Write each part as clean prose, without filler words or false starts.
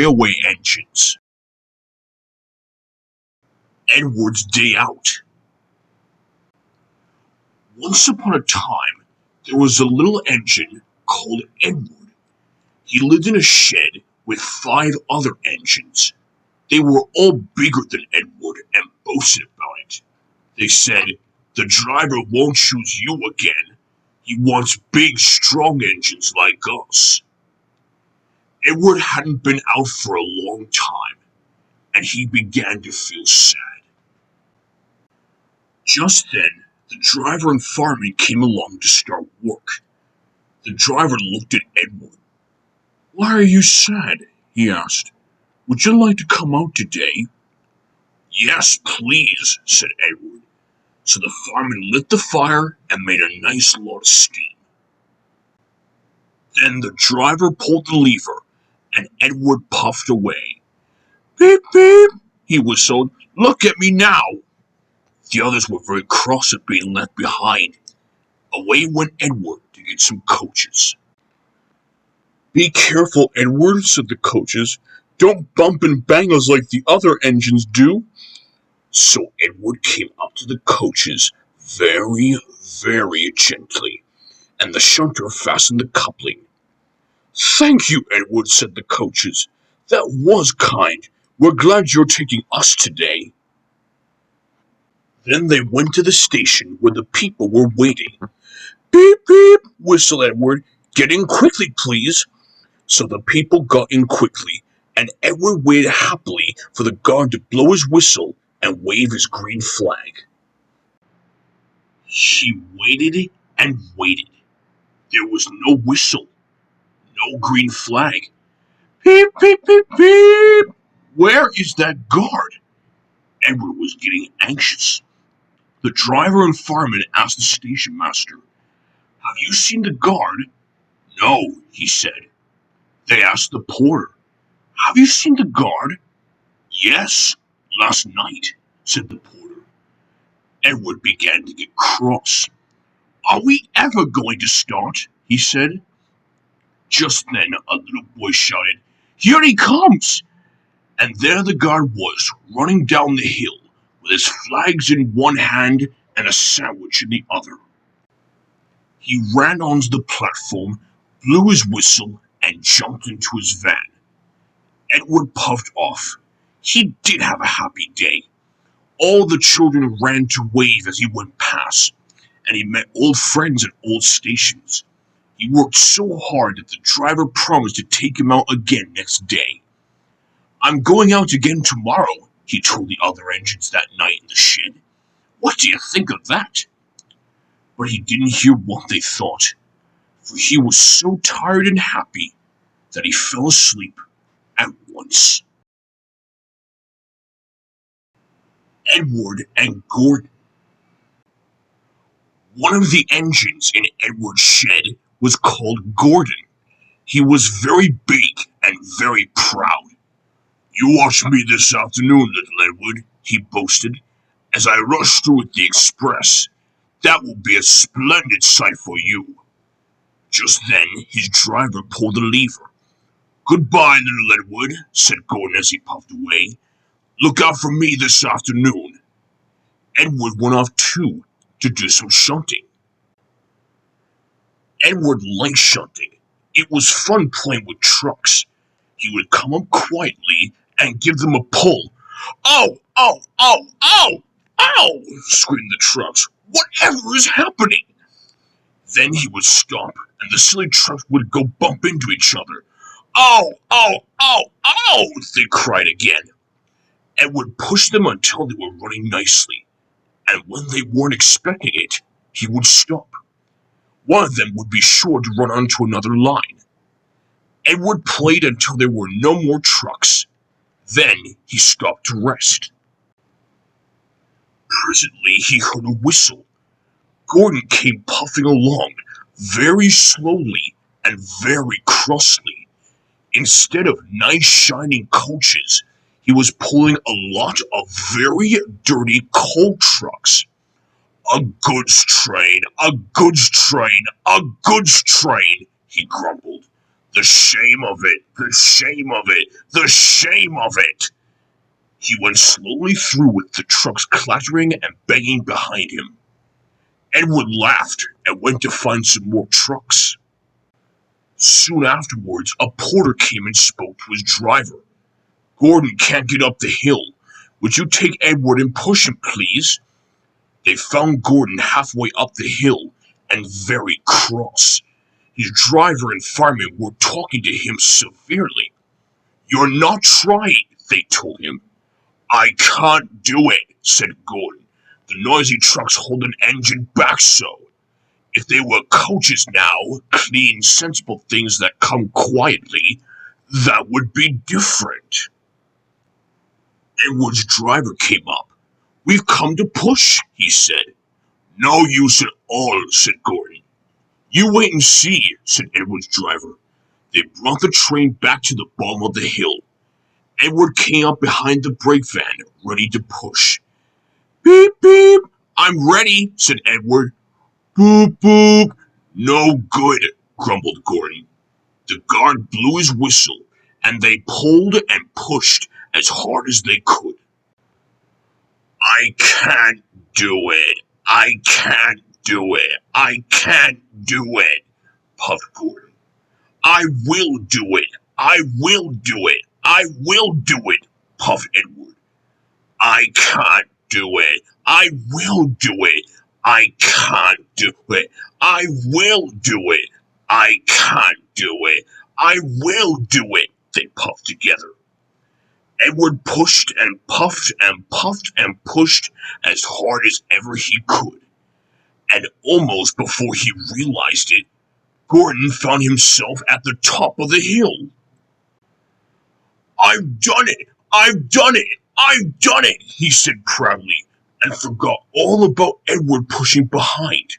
railway engines. Edward's day out. Once upon a time, there was a little engine called Edward. He lived in a shed with 5 other engines. They were all bigger than Edward and boasted about it. They said, "The driver won't choose you again. He wants big, strong engines like us." Edward hadn't been out for a long time, and he began to feel sad. Just then, the driver and fireman came along to start work. The driver looked at Edward. "Why are you sad?" he asked. "Would you like to come out today?" "Yes, please," said Edward. So the fireman lit the fire and made a nice lot of steam. Then the driver pulled the lever, and Edward puffed away. "Beep, beep," he whistled. "Look at me now." The others were very cross at being left behind. Away went Edward to get some coaches. "Be careful, Edward," said the coaches. "Don't bump and bang us like the other engines do." So Edward came up to the coaches very, very gently, and the shunter fastened the coupling. "Thank you, Edward," said the coaches. "That was kind. We're glad you're taking us today." Then they went to the station where the people were waiting. "Beep, beep," whistled Edward. "Get in quickly, please." So the people got in quickly, and Edward waited happily for the guard to blow his whistle and wave his green flag. He waited and waited. There was no whistle, no green flag. "Beep, beep, beep, beep. Where is that guard?" Edward was getting anxious. The driver and fireman asked the station master, "Have you seen the guard?" "No," he said. They asked the porter, "Have you seen the guard?" "Yes, last night," said the porter. Edward began to get cross. "Are we ever going to start?" he said. Just then a little boy shouted, "Here he comes!" And there the guard was, running down the hill, with his flags in one hand and a sandwich in the other. He ran onto the platform, blew his whistle, and jumped into his van. Edward puffed off. He did have a happy day. All the children ran to wave as he went past, and he met old friends at old stations. He worked so hard that the driver promised to take him out again next day. "I'm going out again tomorrow," he told the other engines that night in the shed. "What do you think of that?" But he didn't hear what they thought, for he was so tired and happy that he fell asleep at once. Edward and Gordon. One of the engines in Edward's shed was called Gordon. He was very big and very proud. "You watch me this afternoon, little Edward," he boasted, "as I rush through with the express. That will be a splendid sight for you." Just then his driver pulled the lever. "Goodbye, little Edward," said Gordon as he puffed away. "Look out for me this afternoon." Edward went off too to do some shunting. Edward liked shunting. It was fun playing with trucks. He would come up quietly and give them a pull. "Oh, oh, oh, oh, oh!" screamed the trucks. "Whatever is happening?" Then he would stop, and the silly trucks would go bump into each other. "Oh, oh, oh, oh!" they cried again. Edward pushed them until they were running nicely, and when they weren't expecting it, he would stop. One of them would be sure to run onto another line. Edward played until there were no more trucks. Then he stopped to rest. Presently he heard a whistle. Gordon came puffing along, very slowly and very crossly. Instead of nice shining coaches, he was pulling a lot of very dirty coal trucks. "A goods train, a goods train, a goods train," he grumbled. The shame of it! The shame of it! The shame of it! He went slowly through with the trucks clattering and banging behind him. Edward laughed and went to find some more trucks. Soon afterwards, a porter came and spoke to his driver. "Gordon can't get up the hill. Would you take Edward and push him, please?" They found Gordon halfway up the hill and very cross. His driver and fireman were talking to him severely. "You're not trying," they told him. "I can't do it," said Gordon. "The noisy trucks hold an engine back so. If they were coaches now, clean, sensible things that come quietly, that would be different." Edward's driver came up. "We've come to push," he said. "No use at all," said Gordon. "You wait and see," said Edward's driver. They brought the train back to the bottom of the hill. Edward came up behind the brake van, ready to push. "Beep, beep, I'm ready," said Edward. "Boop, boop." "No good," grumbled Gordon. The guard blew his whistle, and they pulled and pushed as hard as they could. "I can't do it. I can't do it. I can't do it," puffed Gordon. "I will do it. I will do it. I will do it," puffed Edward. "I can't do it. I will do it. I can't do it. I will do it. I can't do it. I will do it," they puffed together. Edward pushed and puffed and puffed and pushed as hard as ever he could. And almost before he realized it, Gordon found himself at the top of the hill. "I've done it! I've done it! I've done it!" he said proudly, and forgot all about Edward pushing behind.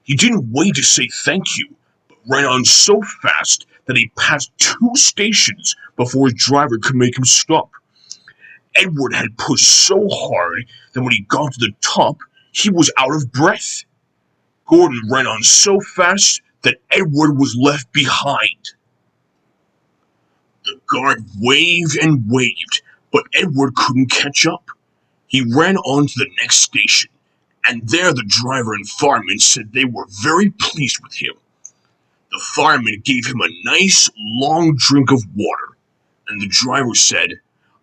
He didn't wait to say thank you, but ran on so fast that he passed 2 stations before his driver could make him stop. Edward had pushed so hard that when he got to the top, he was out of breath. Gordon ran on so fast that Edward was left behind. The guard waved and waved, but Edward couldn't catch up. He ran on to the next station, and there the driver and fireman said they were very pleased with him. The fireman gave him a nice, long drink of water, and the driver said,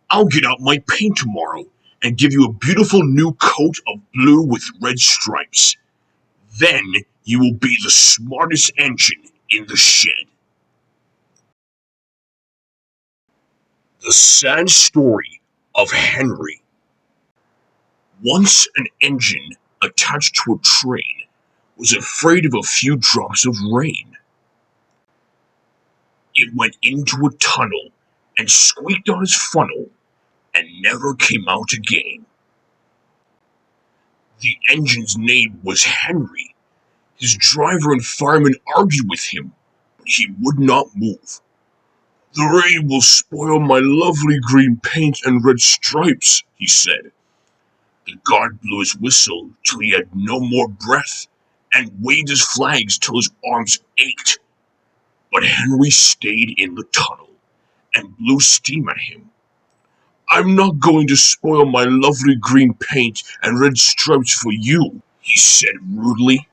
"I'll get out my paint tomorrow and give you a beautiful new coat of blue with red stripes. Then you will be the smartest engine in the shed." The sad story of Henry. Once an engine attached to a train was afraid of a few drops of rain. It went into a tunnel and squeaked on its funnel and never came out again. The engine's name was Henry. His driver and fireman argued with him, but he would not move. "The rain will spoil my lovely green paint and red stripes," he said. The guard blew his whistle till he had no more breath and waved his flags till his arms ached. But Henry stayed in the tunnel and blew steam at him. "I'm not going to spoil my lovely green paint and red stripes for you," he said rudely.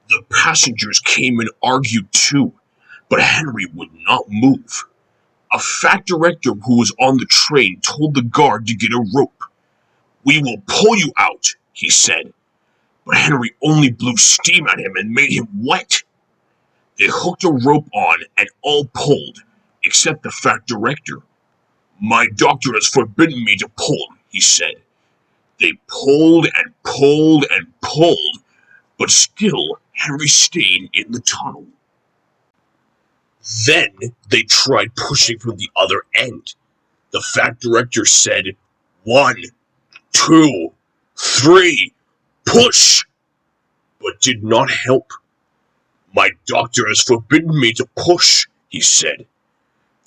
The passengers came and argued too, but Henry would not move. A fat director who was on the train told the guard to get a rope. "We will pull you out," he said, but Henry only blew steam at him and made him wet. They hooked a rope on and all pulled, except the fat director. "My doctor has forbidden me to pull," he said. They pulled and pulled and pulled, but still Henry stayed in the tunnel. Then they tried pushing from the other end. The fat director said, "1, 2, 3, push!" but did not help. "My doctor has forbidden me to push," he said.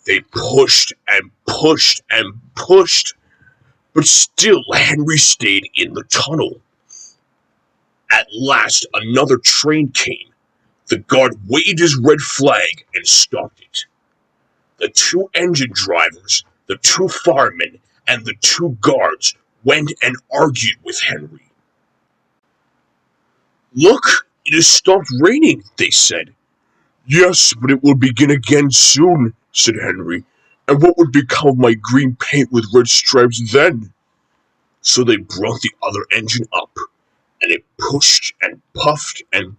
They pushed and pushed and pushed, but still Henry stayed in the tunnel. At last another train came. The guard waved his red flag and stopped it. The two engine drivers, the two firemen, and the two guards went and argued with Henry. "Look, it has stopped raining," they said. "Yes, but it will begin again soon," said Henry. "And what would become of my green paint with red stripes then?" So they brought the other engine up, and it pushed and puffed and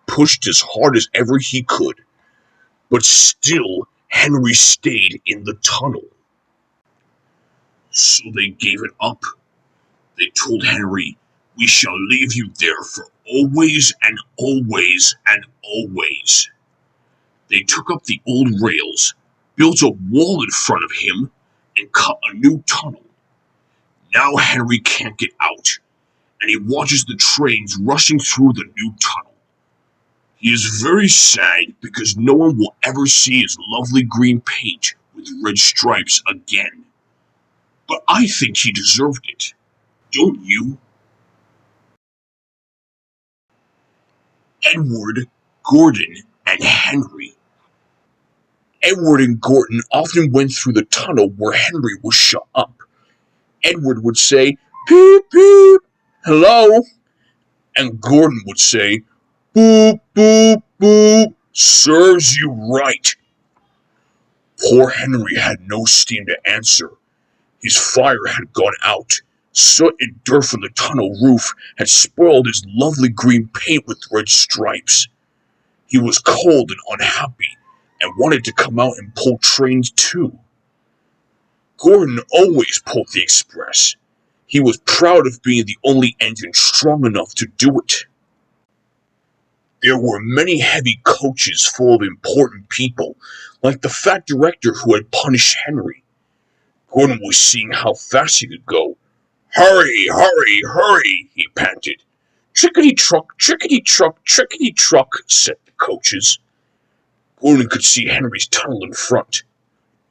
pushed as hard as ever he could. But still Henry stayed in the tunnel. So they gave it up. They told Henry, "We shall leave you there for always and always and always." They took up the old rails, built a wall in front of him, and cut a new tunnel. Now Henry can't get out, and he watches the trains rushing through the new tunnel. He is very sad because no one will ever see his lovely green paint with red stripes again. But I think he deserved it. Don't you? Edward, Gordon, and Henry. Edward and Gordon often went through the tunnel where Henry was shut up. Edward would say, "Peep, peep, hello," and Gordon would say, "Boop, boop, boop, serves you right." Poor Henry had no steam to answer. His fire had gone out. Soot and dirt from the tunnel roof had spoiled his lovely green paint with red stripes. He was cold and unhappy, and wanted to come out and pull trains too. Gordon always pulled the express. He was proud of being the only engine strong enough to do it. There were many heavy coaches full of important people, like the fat director who had punished Henry. Gordon was seeing how fast he could go. "Hurry, hurry, hurry," he panted. "Trickety-truck, trickety-truck, trickety-truck," said the coaches. Gordon could see Henry's tunnel in front.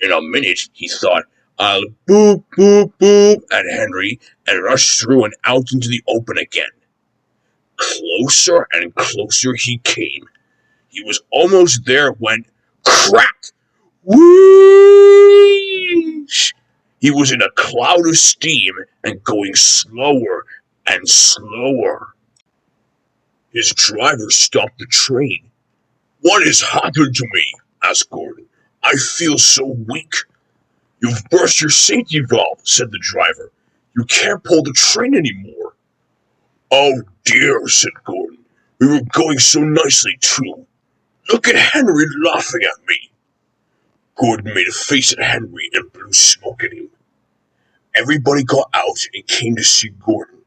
In a minute, he thought, "I'll boop, boop, boop," at Henry, and rush through and out into the open again. Closer and closer he came. He was almost there when, crack! Whoosh! He was in a cloud of steam and going slower and slower. His driver stopped the train. "What has happened to me?" asked Gordon. "I feel so weak." "You've burst your safety valve," said the driver. "You can't pull the train anymore." "Oh dear," said Gordon. "We were going so nicely too. Look at Henry laughing at me." Gordon made a face at Henry and blew smoke at him. Everybody got out and came to see Gordon.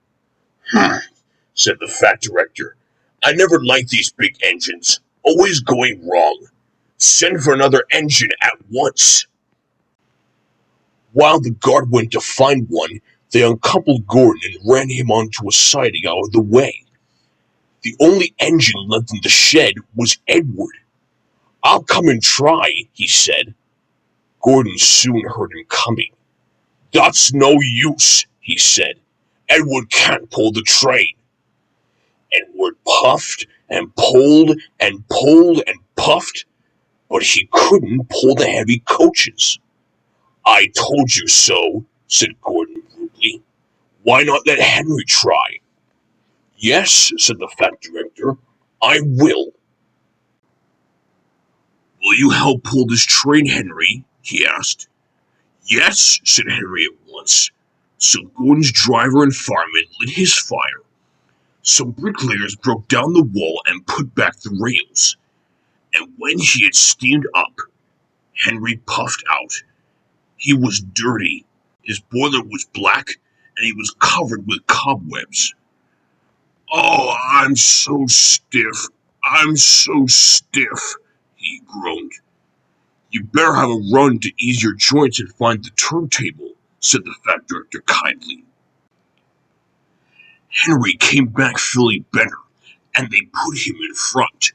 Said the fat director. "I never liked these big engines, always going wrong. Send for another engine at once." While the guard went to find one, they uncoupled Gordon and ran him onto a siding out of the way. The only engine left in the shed was Edward. "I'll come and try," he said. Gordon soon heard him coming. "That's no use," he said. "Edward can't pull the train." Edward puffed and pulled and pulled and puffed, but he couldn't pull the heavy coaches. "I told you so," said Gordon brutally. "Why not let Henry try?" "Yes," said the fat director, "I will." "Will you help pull this train, Henry?" he asked. "Yes," said Henry at once. So Gordon's driver and fireman lit his fire. Some bricklayers broke down the wall and put back the rails. And when he had steamed up, Henry puffed out. He was dirty. His boiler was black, and he was covered with cobwebs. "Oh, I'm so stiff. I'm so stiff," he groaned. "You better have a run to ease your joints and find the turntable," said the fat director kindly. Henry came back feeling better, and they put him in front.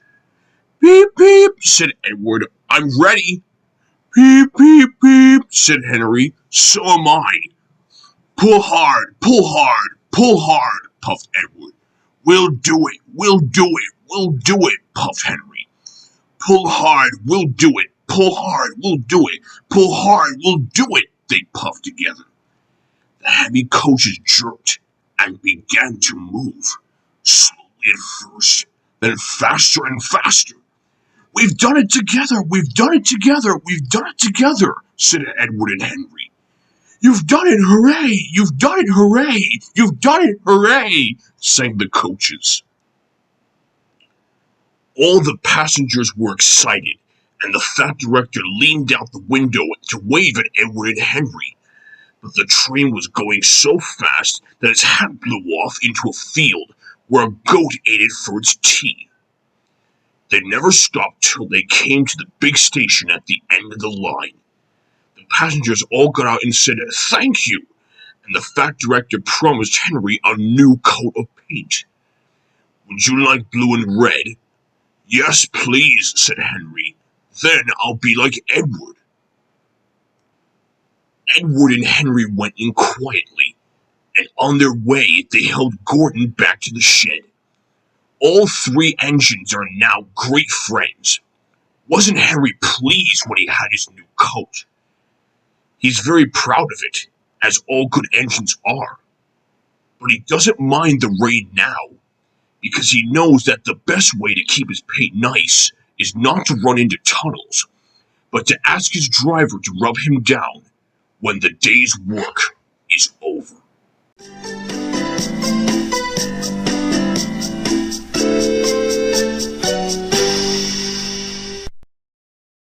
"Beep, beep," said Edward. "I'm ready." "Beep, beep, beep," said Henry. "So am I." "Pull hard, pull hard, pull hard," puffed Edward. "We'll do it, we'll do it, we'll do it, puffed Henry. Pull hard, we'll do it. Pull hard, we'll do it. Pull hard, we'll do it, they puffed together. The heavy coaches jerked and began to move, slowly at first, then faster and faster. We've done it together, we've done it together, we've done it together, said Edward and Henry. You've done it, hooray! You've done it, hooray! You've done it, hooray! Sang the coaches. All the passengers were excited, and the fat director leaned out the window to wave at Edward and Henry. But the train was going so fast that its hat blew off into a field where a goat ate it for its tea. They never stopped till they came to the big station at the end of the line. The passengers all got out and said, "Thank you," and the fat director promised Henry a new coat of paint. "Would you like blue and red?" "Yes, please," said Henry. "Then I'll be like Edward." Edward and Henry went in quietly, and on their way they held Gordon back to the shed. All three engines are now great friends. Wasn't Henry pleased when he had his new coat? He's very proud of it, as all good engines are. But he doesn't mind the rain now, because he knows that the best way to keep his paint nice is not to run into tunnels, but to ask his driver to rub him down when the day's work